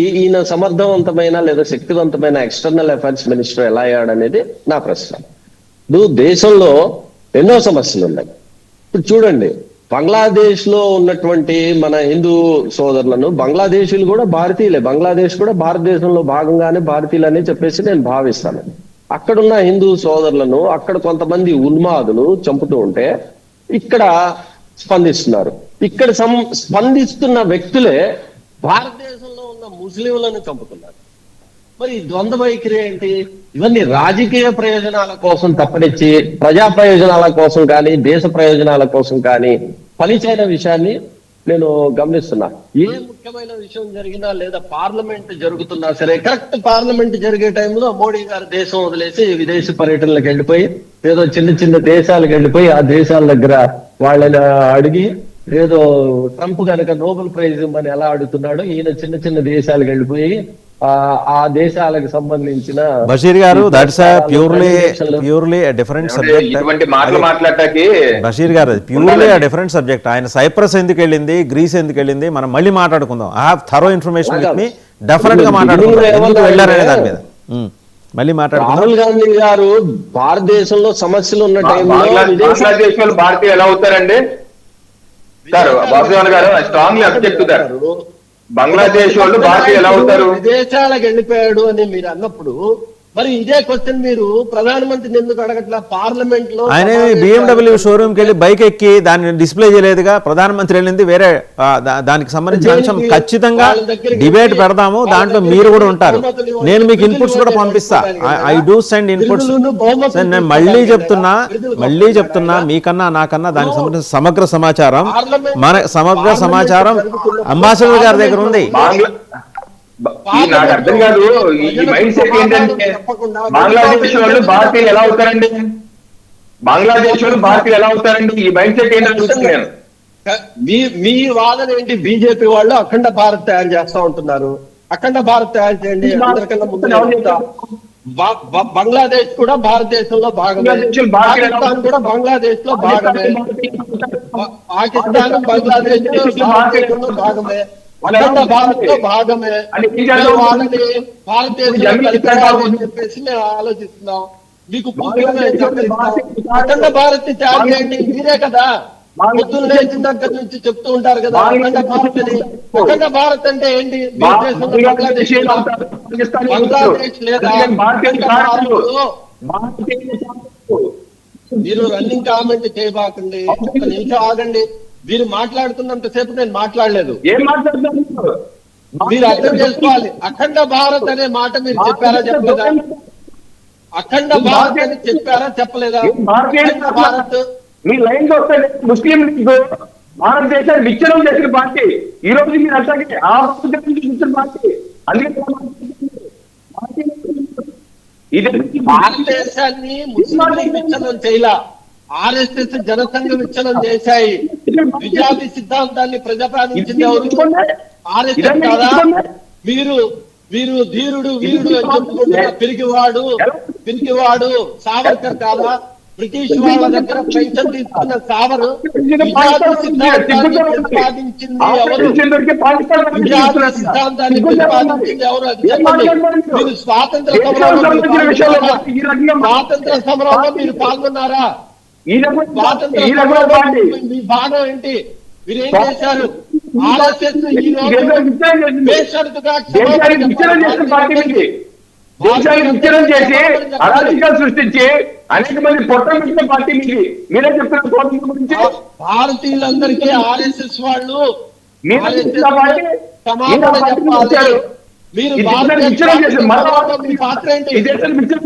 ఈయన సమర్థవంతమైన లేదా శక్తివంతమైన ఎక్స్టర్నల్ అఫైర్స్ మినిస్టర్ ఎలా అయ్యాడనేది నా ప్రశ్న. ఇప్పుడు దేశంలో ఎన్నో సమస్యలు ఉన్నాయి. ఇప్పుడు చూడండి, బంగ్లాదేశ్ లో ఉన్నటువంటి మన హిందూ సోదరులను, బంగ్లాదేశీలు కూడా భారతీయులే, బంగ్లాదేశ్ కూడా భారతదేశంలో భాగంగానే భారతీయులని చెప్పేసి నేను భావిస్తాను. అక్కడున్న హిందూ సోదరులను అక్కడ కొంతమంది ఉన్మాదులు చంపుతూ ఉంటే ఇక్కడ స్పందిస్తున్నారు. ఇక్కడ స్పందిస్తున్న వ్యక్తులే భారతదేశంలో ఉన్న ముస్లింలను చంపుతున్నారు. మరి ద్వంద్వ వైఖరి ఏంటి? ఇవన్నీ రాజకీయ ప్రయోజనాల కోసం తప్పనిచ్చి ప్రజా ప్రయోజనాల కోసం కానీ దేశ ప్రయోజనాల కోసం కానీ పనిచేయని విషయాన్ని నేను గమనిస్తున్నా. ఏ ముఖ్యమైన విషయం జరిగినా లేదా పార్లమెంట్ జరుగుతున్నా సరే, కరెక్ట్ పార్లమెంట్ జరిగే టైంలో మోడీ గారు దేశం వదిలేసి విదేశీ పర్యటనలకు వెళ్ళిపోయి ఏదో చిన్న చిన్న దేశాలకు వెళ్ళిపోయి ఆ దేశాల దగ్గర వాళ్ళని అడిగి ఏదో ట్రంప్ కనుక నోబెల్ ప్రైజ్ ఇవ్వమని ఎలా అడుగుతున్నాడో ఈయన చిన్న చిన్న దేశాలకు వెళ్ళిపోయి ఆ దేశాలకు సంబంధించిన Basheer garu that's purely different subject. Basheer garu purely different subject. ఆయన సైప్రస్ ఎందుకు వెళ్ళింది, గ్రీస్ ఎందుకు వెళ్ళింది, మనం మళ్ళీ మాట్లాడుకుందాం. I have thorough information with me, definite గా మాట్లాడుకుందాం ఎందుకు వెళ్ళారనే దాని మీద మళ్ళీ మాట్లాడుకుందాం. రాహుల్ గాంధీ గారు భారతదేశంలో సమస్యలు ఉన్న టైంలో భారతీయులు ఎలా అవుతారండి సార్? బాబుజాన్ గారు స్ట్రాంగ్లీ అబ్జెక్ట్ టు బంగ్లాదేశ్ వాళ్ళు భారతీయులు ఎలా అవుతారు? విదేశాలకు వెళ్ళిపోయాడు అని మీరు అన్నప్పుడు మరి ఇదే క్వశ్చన్ మీరు ప్రధానమంత్రిని ఎందుకు అడగట్లా? పార్లమెంట్ లో ఆయన BMW షోరూమ్కి వెళ్ళి బైక్ ఎక్కి దాన్ని డిస్ప్లే చేయలేదుగా. ప్రధానమంత్రి వెళ్ళింది వేరే దానికి సంబంధించిన అంశం. ఖచ్చితంగా డిబేట్ పెడదాము, దాంట్లో మీరు కూడా ఉంటారు. నేను మీకు ఇన్పుట్స్ కూడా పంపిస్తా. I do send inputs. నేను మళ్ళీ చెప్తున్నా మీకన్నా నాకన్నా దానికి సంబంధించిన సమగ్ర సమాచారం అంబాసిడర్ గారి దగ్గర ఉంది. నాకు అర్థం కాదు ఈ మైండ్ సెట్ ఏంటంటే బంగ్లాదేశ్ వాళ్ళు భారతీయులు ఎలా అవుతారండి? బంగ్లాదేశ్ వాళ్ళు భారతీయులు ఎలా అవుతారండి? ఈ మైండ్ సెట్ ఏంటంటే మీ వాదన ఏంటి? బీజేపీ వాళ్ళు అఖండ భారత్ తయారు చేస్తా ఉంటున్నారు. అఖండ భారత్ తయారు చేయండి. అందరికన్నా ముందు బంగ్లాదేశ్ కూడా భారతదేశంలో భాగమే, పాకిస్తాన్ కూడా బంగ్లాదేశ్ లో భాగమే, పాకిస్తాన్ బంగ్లాదేశ్ భారతదేశంలో భాగమే, అఖండ భారత్ లో భాగమే. భారతదేశం చెప్పేసి మేము ఆలోచిస్తున్నాం. మీకు అఖండ భారత్ తయారు చేయండి మీరే కదా పొద్దున్న లేచిన దగ్గర నుంచి చెప్తూ ఉంటారు కదా అఖండ భారత్ అని. అఖండ భారత్ అంటే ఏంటి? బంగ్లాదేశ్ లేదా మీరు రన్నింగ్ కామెంట్ చేయబాకండి, ఒక నిమిషం ఆగండి. మీరు మాట్లాడుతున్నంతసేపు నేను మాట్లాడలేదు. ఏం మాట్లాడుతున్నారు మీరు అర్థం చేసుకోవాలి. అఖండ భారత్ అనే మాట మీరు చెప్పారా చెప్పలేదా? అఖండ భారత్ అని చెప్పారా చెప్పలేదా? భారత్ మీ లైన్ లో వస్తే ముస్లిం లీగ్ భారతదేశాన్ని విచ్ఛిన్నం చేసిన పార్టీ. ఈ రోజు మీరు అట్లాగే ఆ ఇచ్చిన పార్టీ భారతదేశాన్ని ముస్లిం లీగ్ విచ్ఛిన్నం చేయలా, ఆర్ఎస్ఎస్ జనసంఘ విచ్ఛిన్నం చేశాయి. విజాతి సిద్ధాంతాన్ని ప్రజాపాదించింది ఎవరు? ఆర్ఎస్ఎస్ కాదా? మీరు ధీరుడు వీరుడు అని చెప్పుకుంటున్న పిరికివాడు సావర్కర్ కాదా? బ్రిటిష్ వాళ్ళ దగ్గర పెన్షన్ తీసుకున్న సావరు విజాతి సిద్ధాంతాన్ని ప్రతిపాదించింది ఎవరు? విజాతి సిద్ధాంతాన్ని ప్రతిపాదించింది ఎవరు? అది చెప్పండి. మీరు స్వాతంత్ర సమరంలో మీరు పాల్గొన్నారా? స్వాతంత్ర సమరంలో మీ భాగం ఏంటి? మీరేం చేశారు? ఆర్ఎస్ఎస్ సృష్టించి అనేక మంది పొట్ట పార్టీ మీది. మీరే చెప్తున్నారు భారతీయులందరికీ ఆర్ఎస్ఎస్ వాళ్ళు సమాధానం చెప్పాలి. మీరు మీ పాత్ర ఏంటి?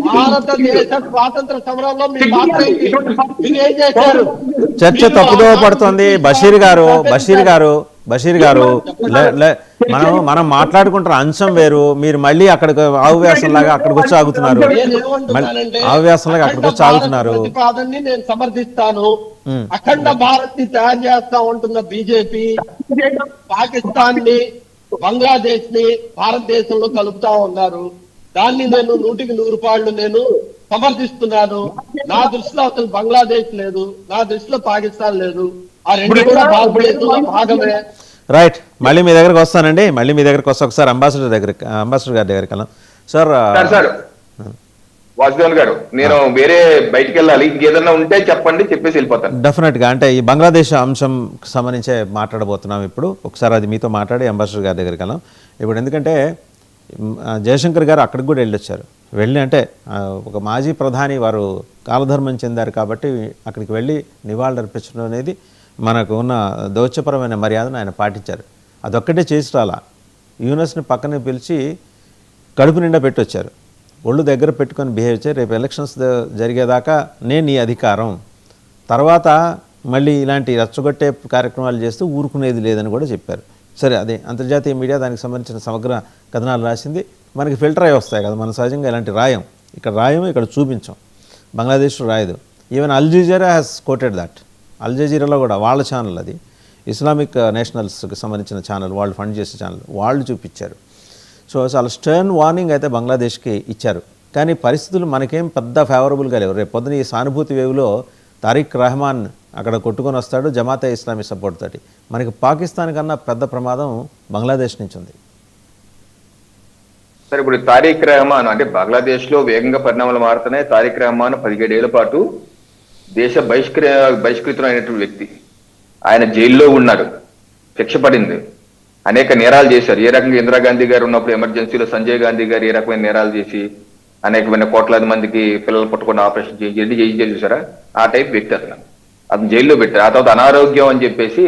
భారతదేశ స్వాతంత్ర సమరంలో మీ పాత్ర ఏంటి? మీరు ఏం చేశారు? చర్చ తప్పుదో పడుతుంది. బషీర్ గారు మనం మాట్లాడుకుంటారు అంశం వేరు. మీరు మళ్ళీ అక్కడికి ఆవువ్యాసంలాగా అక్కడికి వచ్చి ఆగుతున్నారు. ఆవువ్యాసంలాగా అక్కడికి వచ్చి ఆగుతున్నారు. ప్రతిపాదనని నేను సమర్థిస్తాను. అఖండ భారత్ ని తయారు చేస్తా ఉంటున్న బీజేపీ పాకిస్తాన్ ని బంగ్లాదేశ్ ని భారతదేశంలో కలుపుతా ఉన్నారు. దాన్ని నేను 100% నేను సమర్థిస్తున్నాను. నా దృష్టిలో అసలు బంగ్లాదేశ్ లేదు, నా దృష్టిలో పాకిస్తాన్ లేదు. ఆ రెండు కూడా భారతదేశంలో భాగమే. రైట్, మళ్ళీ మీ దగ్గరకు వస్తానండి. మళ్ళీ మీ దగ్గరకు వస్తా. ఒకసారి అంబాసిడర్ గారి దగ్గరికి వెళ్ళాం సార్. సార్ వాసుదేవన్ గారు, నేను వేరే బయటికి వెళ్ళాలి, ఇంకేదన్నా ఉంటే చెప్పండి, చెప్పేసి వెళ్ళిపోతాను. డెఫినెట్గా, అంటే ఈ బంగ్లాదేశ్ అంశం సంబంధించే మాట్లాడబోతున్నాం ఇప్పుడు. ఒకసారి అది మీతో మాట్లాడి అంబాసిడర్ గారి దగ్గరికి వెళ్ళాం ఇప్పుడు. ఎందుకంటే జయశంకర్ గారు అక్కడికి కూడా వెళ్ళొచ్చారు. వెళ్ళి అంటే ఒక మాజీ ప్రధాని వారు కాలధర్మం చెందారు కాబట్టి అక్కడికి వెళ్ళి నివాళులు అర్పించడం అనేది మనకు ఉన్న దౌత్యపరమైన మర్యాదను ఆయన పాటించారు. అదొక్కటే చేసి రాలా, యూనస్ని పక్కనే పిలిచి కడుపు నిండా పెట్టొచ్చారు. ఒళ్ళు దగ్గర పెట్టుకొని బిహేవ్ చేయి, రేపు ఎలక్షన్స్ జరిగేదాకా నేను నీ అధికారం, తర్వాత మళ్ళీ ఇలాంటి రచ్చగొట్టే కార్యక్రమాలు చేస్తూ ఊరుకునేది లేదని కూడా చెప్పారు. సరే, అదే అంతర్జాతీయ మీడియా దానికి సంబంధించిన సమగ్ర కథనాలు రాసింది. మనకి ఫిల్టర్ అయి వస్తాయి కదా, మన సహజంగా ఇలాంటి రాయం, ఇక్కడ రాయం, ఇక్కడ చూపించాం. బంగ్లాదేశ్లో రాయదు. Even Al Jazeera has quoted that. అల్ జజీరాలో కూడా వాళ్ళ ఛానల్, అది ఇస్లామిక్ నేషనల్స్కి సంబంధించిన ఛానల్, వాళ్ళు ఫండ్ చేసే ఛానల్, వాళ్ళు చూపించారు. సో చాలా స్టర్న్ వార్నింగ్ అయితే బంగ్లాదేశ్కి ఇచ్చారు. కానీ పరిస్థితులు మనకేం పెద్ద ఫేవరబుల్గా లేవు. రేపు పొద్దున ఈ సానుభూతి వేవ్లో తారిక్ రెహమాన్ అక్కడ కొట్టుకొని వస్తాడు జమాతే ఇస్లామీ సపోర్ట్ తోటి. మనకి పాకిస్తాన్ కన్నా పెద్ద ప్రమాదం బంగ్లాదేశ్ నుంచి ఉంది. సరే, ఇప్పుడు తారిక్ రెహమాన్ అంటే బంగ్లాదేశ్ లో వేగంగా పరిణామాలు మారుతున్నాయి. తారిక్ రెహమాన్ 17 ఏళ్ల పాటు దేశ బహిష్కృతమైనటువంటి వ్యక్తి. ఆయన జైల్లో ఉన్నారు, శిక్ష పడింది, అనేక నేరాలు చేశారు. ఏ రకంగా ఇందిరాగాంధీ గారు ఉన్నప్పుడు ఎమర్జెన్సీలో సంజయ్ గాంధీ గారు ఏ రకమైన నేరాలు చేసి అనేకమైన కోట్లాది మందికి పిల్లలు పుట్టకుండా ఆపరేషన్ చేసి చూసారా, ఆ టైప్ వ్యక్తి అతను జైల్లో పెట్టారు. ఆ తర్వాత అనారోగ్యం అని చెప్పేసి